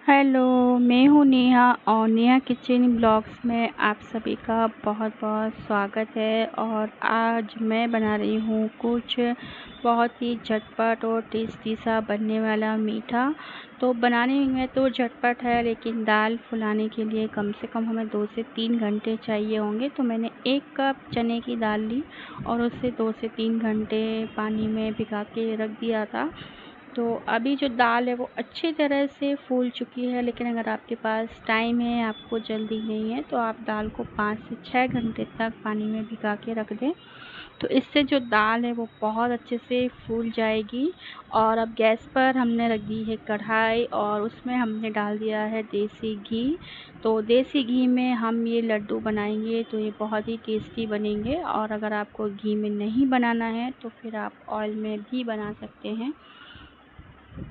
Hello, मैं हूँ नेहा और नेहा किचन ब्लॉग्स में आप सभी का बहुत बहुत स्वागत है। और आज मैं बना रही हूँ कुछ बहुत ही झटपट और टेस्टी सा बनने वाला मीठा। तो बनाने में तो झटपट है, लेकिन दाल फुलाने के लिए कम से कम हमें 2 से 3 घंटे चाहिए होंगे। तो मैंने 1 कप चने की दाल ली और उसे 2 से 3 घंटे पानी में भिगा के रख दिया था। तो अभी जो दाल है वो अच्छी तरह से फूल चुकी है, लेकिन अगर आपके पास टाइम है, आपको जल्दी नहीं है, तो आप दाल को 5 से 6 घंटे तक पानी में भिगा के रख दें। तो इससे जो दाल है वो बहुत अच्छे से फूल जाएगी। और अब गैस पर हमने रख दी है कढ़ाई और उसमें हमने डाल दिया है देसी घी। तो देसी घी में हम ये लड्डू बनाएंगे तो ये बहुत ही टेस्टी बनेंगे। और अगर आपको घी में नहीं बनाना है तो फिर आप ऑयल में भी बना सकते हैं।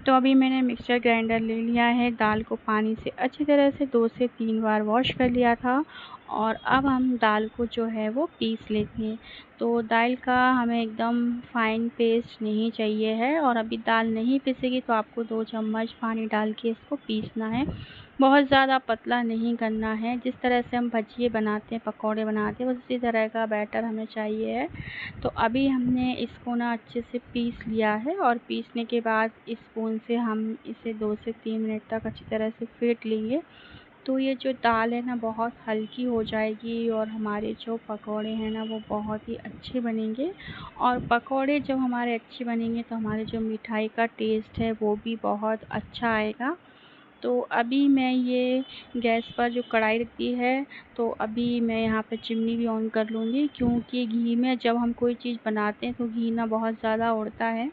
तो अभी मैंने मिक्सर ग्राइंडर ले लिया है। दाल को पानी से अच्छी तरह से 2 से 3 बार वॉश कर लिया था और अब हम दाल को जो है वो पीस लेते हैं। तो दाल का हमें एकदम फाइन पेस्ट नहीं चाहिए है। और अभी दाल नहीं पिसेगी तो आपको 2 चम्मच पानी डाल के इसको पीसना है। बहुत ज़्यादा पतला नहीं करना है। जिस तरह से हम भजिए बनाते हैं, पकौड़े बनाते हैं, बस इसी तरह का बैटर हमें चाहिए है। तो अभी हमने इसको ना अच्छे से पीस लिया है और पीसने के बाद स्पून से हम इसे 2 से 3 मिनट तक अच्छी तरह से फेंट लेंगे। तो ये जो दाल है ना बहुत हल्की हो जाएगी और हमारे जो पकौड़े हैं ना वो बहुत ही अच्छे बनेंगे। और पकौड़े जब हमारे अच्छे बनेंगे तो हमारे जो मिठाई का टेस्ट है वो भी बहुत अच्छा आएगा। तो अभी मैं ये गैस पर जो कढ़ाई रखी है, तो अभी मैं यहाँ पे चिमनी भी ऑन कर लूँगी, क्योंकि घी में जब हम कोई चीज़ बनाते हैं तो घी ना बहुत ज़्यादा उड़ता है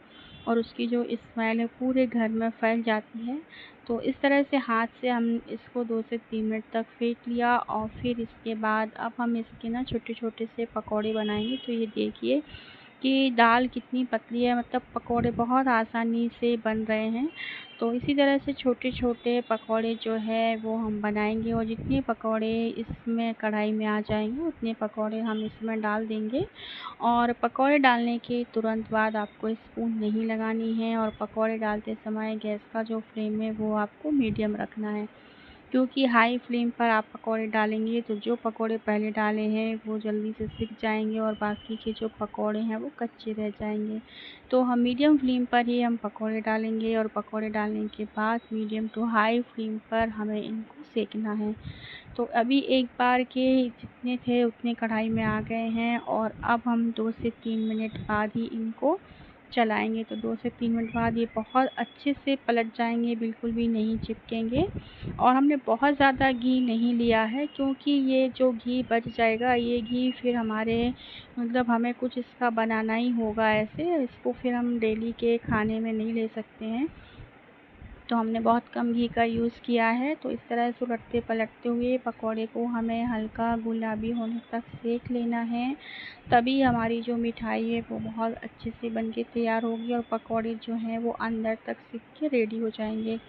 और उसकी जो स्मेल है पूरे घर में फैल जाती है। तो इस तरह से हाथ से हम इसको 2 से 3 मिनट तक फेंट लिया और फिर इसके बाद अब हम इसके ना छोटे छोटे से पकौड़े बनाएंगे। तो ये देखिए कि दाल कितनी पतली है, मतलब पकौड़े बहुत आसानी से बन रहे हैं। तो इसी तरह से छोटे छोटे पकौड़े जो है वो हम बनाएंगे और जितने पकौड़े इसमें कढ़ाई में आ जाएंगे उतने पकौड़े हम इसमें डाल देंगे। और पकौड़े डालने के तुरंत बाद आपको स्पून नहीं लगानी है और पकौड़े डालते समय गैस का जो फ्लेम है वो आपको मीडियम रखना है, क्योंकि हाई फ्लेम पर आप पकौड़े डालेंगे तो जो पकौड़े पहले डाले हैं वो जल्दी से सिक जाएंगे और बाकी के जो पकौड़े हैं वो कच्चे रह जाएंगे। तो हम मीडियम फ्लेम पर ही हम पकौड़े डालेंगे और पकौड़े डालने के बाद मीडियम टू हाई फ्लेम पर हमें इनको सेकना है। तो अभी एक बार के जितने थे उतने कढ़ाई में आ गए हैं और अब हम 2 से 3 मिनट बाद ही इनको चलाएंगे। तो 2 से 3 मिनट बाद ये बहुत अच्छे से पलट जाएंगे, बिल्कुल भी नहीं चिपकेंगे। और हमने बहुत ज़्यादा घी नहीं लिया है, क्योंकि ये जो घी बच जाएगा ये घी फिर हमारे मतलब हमें कुछ इसका बनाना ही होगा, ऐसे इसको फिर हम डेली के खाने में नहीं ले सकते हैं। तो हमने बहुत कम घी का यूज़ किया है। तो इस तरह से उलटते पलटते हुए पकौड़े को हमें हल्का गुलाबी होने तक सेक लेना है, तभी हमारी जो मिठाई है वो बहुत अच्छे से बन के तैयार होगी और पकौड़े जो हैं वो अंदर तक सिक के रेडी हो जाएंगे।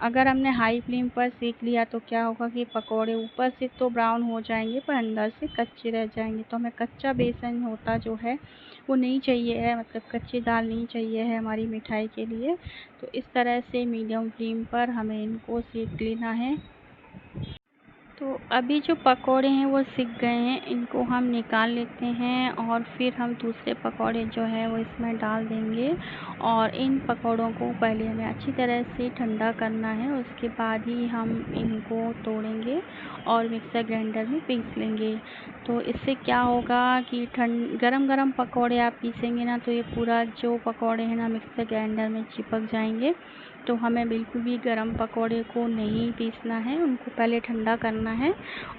अगर हमने हाई फ्लेम पर सेक लिया तो क्या होगा कि पकौड़े ऊपर से तो ब्राउन हो जाएंगे पर अंदर से कच्चे रह जाएंगे। तो हमें कच्चा बेसन होता जो है वो नहीं चाहिए है, मतलब कच्ची दाल नहीं चाहिए है हमारी मिठाई के लिए। तो इस तरह से मीडियम फ्लेम पर हमें इनको सेक लेना है। तो अभी जो पकोड़े हैं वो सिक गए हैं, इनको हम निकाल लेते हैं और फिर हम दूसरे पकोड़े जो है वो इसमें डाल देंगे। और इन पकोड़ों को पहले हमें अच्छी तरह से ठंडा करना है, उसके बाद ही हम इनको तोड़ेंगे और मिक्सर ग्राइंडर में पीस लेंगे। तो इससे क्या होगा कि गरम गरम पकोड़े आप पीसेंगे ना तो ये पूरा जो पकोड़े हैं ना मिक्सर ग्राइंडर में चिपक जाएंगे। तो हमें बिल्कुल भी गरम पकोड़े को नहीं पीसना है, उनको पहले ठंडा करना है।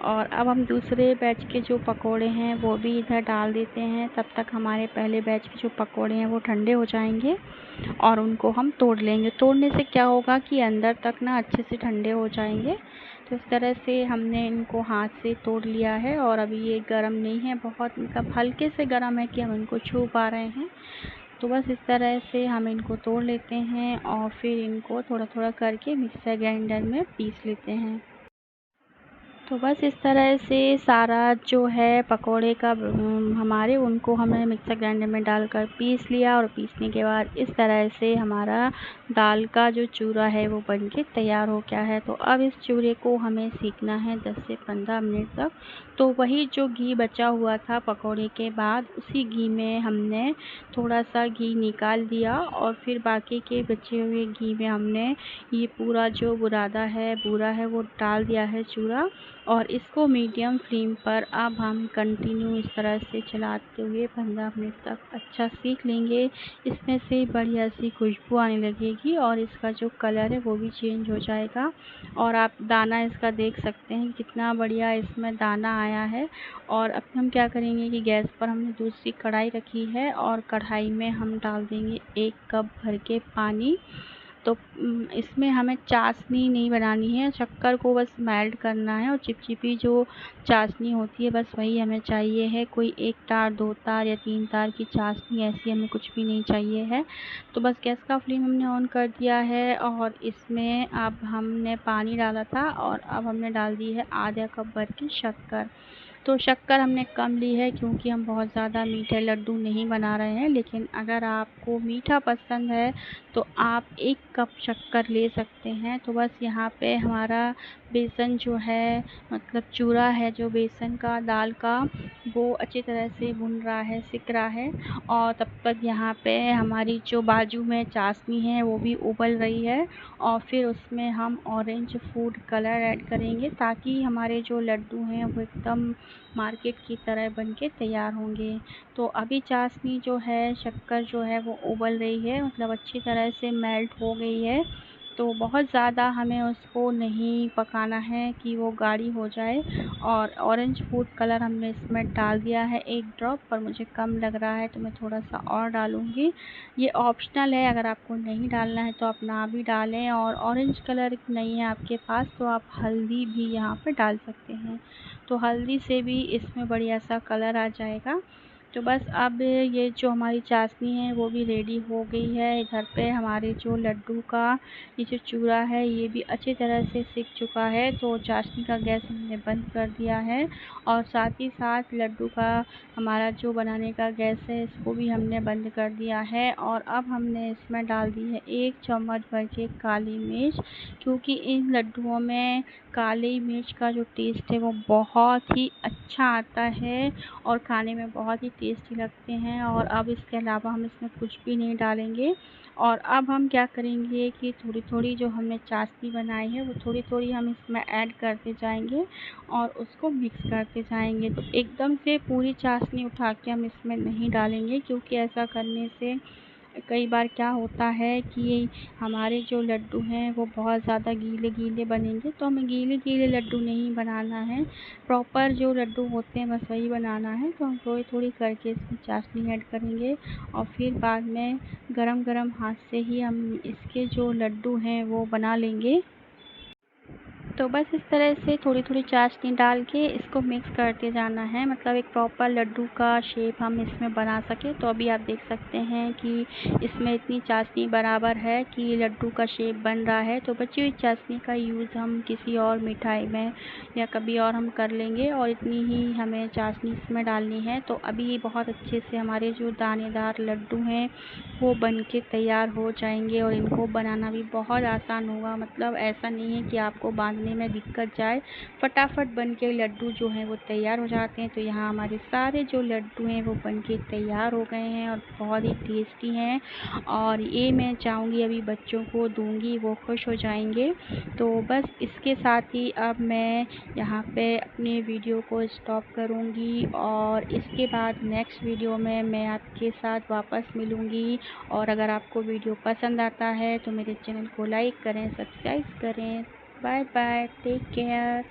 और अब हम दूसरे बैच के जो पकोड़े हैं वो भी इधर डाल देते हैं। तब तक हमारे पहले बैच के जो पकोड़े हैं वो ठंडे हो जाएंगे और उनको हम तोड़ लेंगे। तोड़ने से क्या होगा कि अंदर तक ना अच्छे से ठंडे हो जाएंगे। तो इस तरह से हमने इनको हाथ से तोड़ लिया है और अभी ये गर्म नहीं है, बहुत मतलब हल्के से गर्म है कि हम इनको छू पा रहे हैं। तो बस इस तरह से हम इनको तोड़ लेते हैं और फिर इनको थोड़ा थोड़ा करके मिक्सर ग्राइंडर में पीस लेते हैं। तो बस इस तरह से सारा जो है पकोड़े का हमारे उनको हमने मिक्सर ग्राइंडर में डालकर पीस लिया, और पीसने के बाद इस तरह से हमारा दाल का जो चूरा है वो बनके तैयार हो गया है। तो अब इस चूरे को हमें सेकना है 10 से 15 मिनट तक। तो वही जो घी बचा हुआ था पकोड़े के बाद, उसी घी में हमने थोड़ा सा घी निकाल दिया और फिर बाकी के बचे हुए घी में हमने ये पूरा जो बुरादा है बूरा है वो डाल दिया है चूरा, और इसको मीडियम फ्लेम पर अब हम कंटिन्यू इस तरह से चलाते हुए 15 मिनट तक अच्छा सेक लेंगे। इसमें से बढ़िया सी खुशबू आने लगेगी और इसका जो कलर है वो भी चेंज हो जाएगा। और आप दाना इसका देख सकते हैं कितना बढ़िया इसमें दाना आया है। और अब हम क्या करेंगे कि गैस पर हमने दूसरी कढ़ाई रखी है और कढ़ाई में हम डाल देंगे 1 कप भर के पानी। तो इसमें हमें चाशनी नहीं बनानी है, शक्कर को बस मेल्ट करना है और चिपचिपी जो चाशनी होती है बस वही हमें चाहिए है। कोई 1 तार 2 तार या 3 तार की चाशनी ऐसी हमें कुछ भी नहीं चाहिए है। तो बस गैस का फ्लेम हमने ऑन कर दिया है और इसमें अब हमने पानी डाला था और अब हमने डाल दी है आधा कप भर की शक्कर। तो शक्कर हमने कम ली है क्योंकि हम बहुत ज़्यादा मीठे लड्डू नहीं बना रहे हैं, लेकिन अगर आपको मीठा पसंद है तो आप 1 कप शक्कर ले सकते हैं। तो बस यहाँ पे हमारा बेसन जो है मतलब चूरा है जो बेसन का दाल का, वो अच्छी तरह से भुन रहा है, सिक रहा है। और तब तक यहाँ पे हमारी जो बाजू में चाशनी है वो भी उबल रही है, और फिर उसमें हम ऑरेंज फूड कलर ऐड करेंगे ताकि हमारे जो लड्डू हैं वो एकदम मार्केट की तरह बनके तैयार होंगे। तो अभी चाशनी जो है शक्कर जो है वो उबल रही है, मतलब अच्छी तरह से मेल्ट हो गई है। तो बहुत ज़्यादा हमें उसको नहीं पकाना है कि वो गाढ़ी हो जाए। और ऑरेंज फूड कलर हमने इसमें डाल दिया है 1 ड्रॉप, पर मुझे कम लग रहा है तो मैं थोड़ा सा और डालूँगी। ये ऑप्शनल है, अगर आपको नहीं डालना है तो आप ना भी डालें। और ऑरेंज कलर नहीं है आपके पास तो आप हल्दी भी यहाँ पे डाल सकते हैं, तो हल्दी से भी इसमें बढ़िया सा कलर आ जाएगा। तो बस अब ये जो हमारी चाशनी है वो भी रेडी हो गई है। इधर पे हमारे जो लड्डू का ये जो चूरा है ये भी अच्छी तरह से सिक चुका है, तो चाशनी का गैस हमने बंद कर दिया है। और साथ ही साथ लड्डू का हमारा जो बनाने का गैस है इसको भी हमने बंद कर दिया है। और अब हमने इसमें डाल दी है 1 चम्मच भर के काली मिर्च, क्योंकि इन लड्डुओं में काली मिर्च का जो टेस्ट है वो बहुत ही अच्छा आता है और खाने में बहुत ही टेस्टी लगते हैं। और अब इसके अलावा हम इसमें कुछ भी नहीं डालेंगे। और अब हम क्या करेंगे कि थोड़ी-थोड़ी जो हमने चाशनी बनाई है वो थोड़ी-थोड़ी हम इसमें ऐड करते जाएंगे और उसको मिक्स करते जाएंगे। तो एकदम से पूरी चाशनी उठा के हम इसमें नहीं डालेंगे, क्योंकि ऐसा करने से कई बार क्या होता है कि हमारे जो लड्डू हैं वो बहुत ज़्यादा गीले-गीले बनेंगे, तो हमें गीले-गीले लड्डू नहीं बनाना है, प्रॉपर जो लड्डू होते हैं बस वही बनाना है। तो हम थोड़ी-थोड़ी करके इसमें चाशनी ऐड करेंगे और फिर बाद में गरम-गरम हाथ से ही हम इसके जो लड्डू हैं वो बना लेंगे। तो बस इस तरह से थोड़ी-थोड़ी चाशनी डाल के इसको मिक्स करते जाना है, मतलब एक प्रॉपर लड्डू का शेप हम इसमें बना सकें। तो अभी आप देख सकते हैं कि इसमें इतनी चाशनी बराबर है कि लड्डू का शेप बन रहा है। तो बची हुई चाशनी का यूज़ हम किसी और मिठाई में या कभी और हम कर लेंगे, और इतनी ही हमें चाशनी इसमें डालनी है। तो अभी बहुत अच्छे से हमारे जो दानेदार लड्डू हैं वो बनके तैयार हो जाएंगे, और इनको बनाना भी बहुत आसान होगा। मतलब ऐसा नहीं है कि आपको बांधने में दिक्कत जाए, फटाफट बन के लड्डू जो हैं वो तैयार हो जाते हैं। तो यहाँ हमारे सारे जो लड्डू हैं वो बन के तैयार हो गए हैं और बहुत ही टेस्टी हैं, और ये मैं चाहूँगी अभी बच्चों को दूँगी, वो खुश हो जाएंगे। तो बस इसके साथ ही अब मैं यहाँ पे अपने वीडियो को स्टॉप करूँगी, और इसके बाद नेक्स्ट वीडियो में मैं आपके साथ वापस मिलूँगी। और अगर आपको वीडियो पसंद आता है तो मेरे चैनल को लाइक करें, सब्सक्राइब करें। Bye bye, take care.